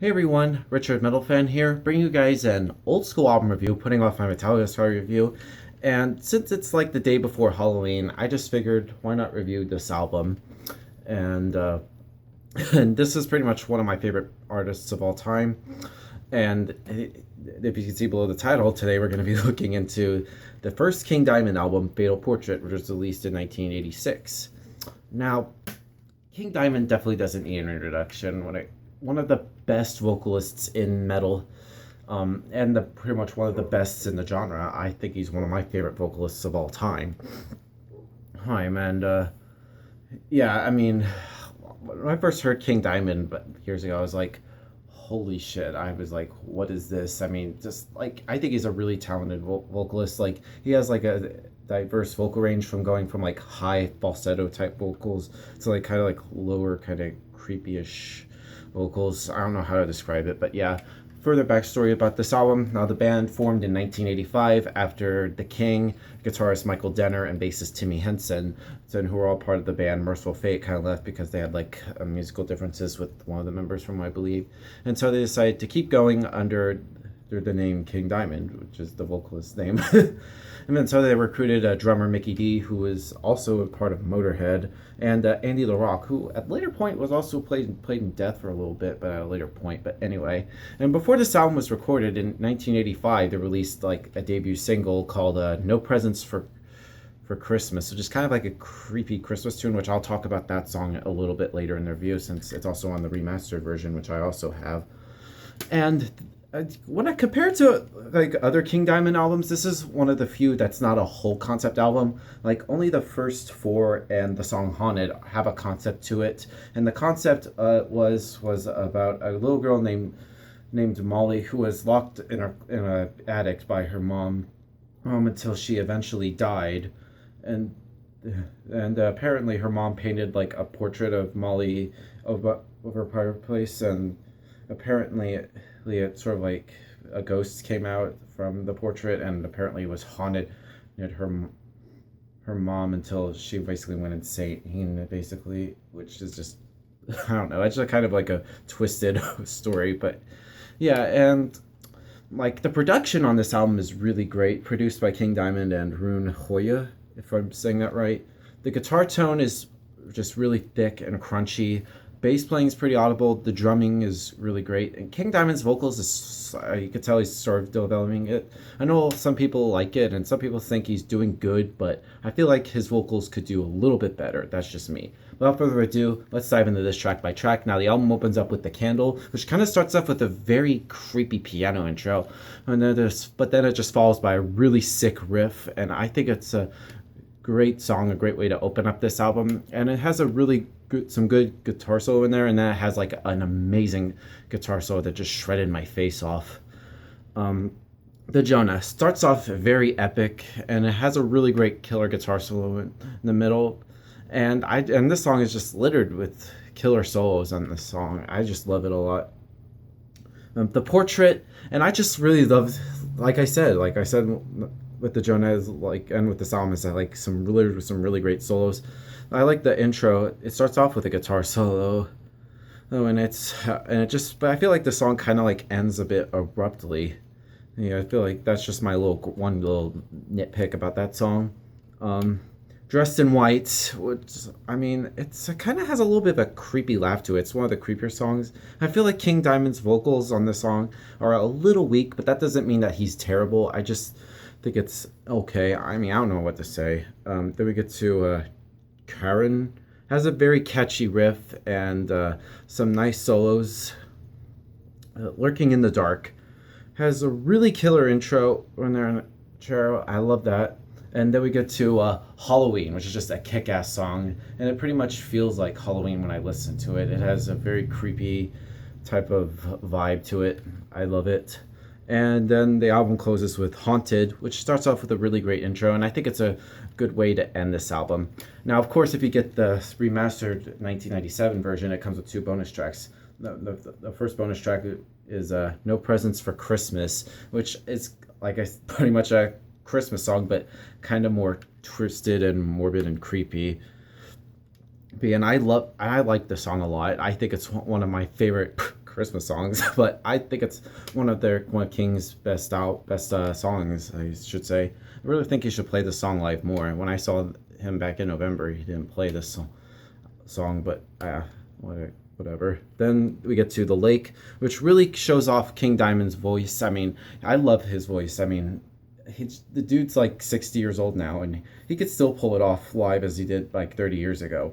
Hey everyone, Richard Metalfan here, bringing you guys an old school album review, putting off my Metallica Star review. And since it's like the day before Halloween, I just figured why not review this album. And and this is pretty much one of my favorite artists of all time. And if you can see below the title, today we're going to be looking into the first King Diamond album, Fatal Portrait, which was released in 1986. Now, King Diamond definitely doesn't need an introduction. One of the best vocalists in metal, and pretty much one of the best in the genre. I think he's one of my favorite vocalists of all time. And yeah, I mean, when I first heard King Diamond but years ago, I was like, holy shit. I was like, what is this? I mean, just like, I think he's a really talented vocalist. Like, he has like a diverse vocal range from going from like high falsetto type vocals to like kind of like lower, kind of creepy-ish vocals. I don't know how to describe it, but yeah. Further backstory about this album. Now, the band formed in 1985 after The King, guitarist Michael Denner, and bassist Timmy Henson, who were all part of the band. Merciful Fate kind of left because they had like musical differences with one of the members from, I believe. And so they decided to keep going under the name King Diamond, which is the vocalist's name. And then so they recruited drummer Mikkey Dee, who was also a part of Motorhead, and Andy LaRocque, who at a later point was also played in Death for a little bit, but at a later point. But anyway, and before this album was recorded in 1985, they released like a debut single called "No Presents for Christmas," which is kind of like a creepy Christmas tune, which I'll talk about that song a little bit later in the review, since it's also on the remastered version, which I also have. And when I compare it to like other King Diamond albums, this is one of the few that's not a whole concept album. Like, only the first four and the song "Haunted" have a concept to it, and the concept was about a little girl named Molly, who was locked in a attic by her mom until she eventually died, and apparently her mom painted like a portrait of Molly over her fireplace, and apparently it sort of like a ghost came out from the portrait, and apparently was haunted at her mom until she basically went insane, basically, which is just I don't know, it's just kind of like a twisted story. But yeah, and like the production on this album is really great, produced by King Diamond and Rune Hoya, if I'm saying that right. The guitar tone is just really thick and crunchy. Bass playing is pretty audible. The drumming is really great. And King Diamond's vocals is, you could tell he's sort of developing it. I know some people like it and some people think he's doing good, but I feel like his vocals could do a little bit better. That's just me. Without further ado, let's dive into this track by track. Now, the album opens up with The Candle, which kind of starts off with a very creepy piano intro, but then it just follows by a really sick riff, and I think it's a great song, a great way to open up this album. And it has a really some good guitar solo in there, and then it has like an amazing guitar solo that just shredded my face off. The Jonah starts off very epic, and it has a really great killer guitar solo in the middle, and this song is just littered with killer solos on this song. I just love it a lot. The Portrait, and I just really love, like I said with the Jonah, like, and with this album, is that like some really great solos. I like the intro. It starts off with a guitar solo, and but I feel like the song kind of like ends a bit abruptly. Yeah, I feel like that's just my one little nitpick about that song. Dressed in White, which, I mean, it kind of has a little bit of a creepy laugh to it. It's one of the creepier songs. I feel like King Diamond's vocals on this song are a little weak, but that doesn't mean that he's terrible. I just think it's okay. I mean, I don't know what to say. Then we get to Karen. Has a very catchy riff and some nice solos. Lurking in the Dark has a really killer intro when they're in a chair. I love that. And then we get to Halloween, which is just a kick-ass song, and it pretty much feels like Halloween when I listen to it. It has a very creepy type of vibe to it. I love it. And then the album closes with Haunted, which starts off with a really great intro, and I think it's a good way to end this album. Now, of course, if you get the remastered 1997 version, it comes with two bonus tracks. The first bonus track is No Presents for Christmas, which is like pretty much a Christmas song, but kind of more twisted and morbid and creepy. And I like the song a lot. I think it's one of my favorite Christmas songs, but I think it's one of King's best songs, I should say. I really think he should play the song live more. When I saw him back in November, he didn't play this song, but whatever. Then we get to The Lake, which really shows off King Diamond's voice. I mean, I love his voice. I mean, the dude's like 60 years old now, and he could still pull it off live as he did like 30 years ago.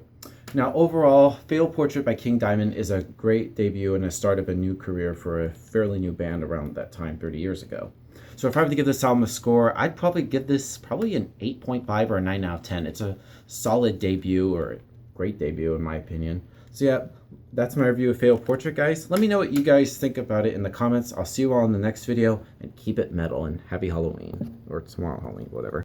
Now, overall, Fatal Portrait by King Diamond is a great debut and a start of a new career for a fairly new band around that time, 30 years ago. So if I were to give this album a score, I'd probably give this an 8.5 or a 9 out of 10. It's a solid debut, or a great debut in my opinion. So yeah, that's my review of Fatal Portrait, guys. Let me know what you guys think about it in the comments. I'll see you all in the next video, and keep it metal, and happy Halloween. Or tomorrow Halloween, whatever.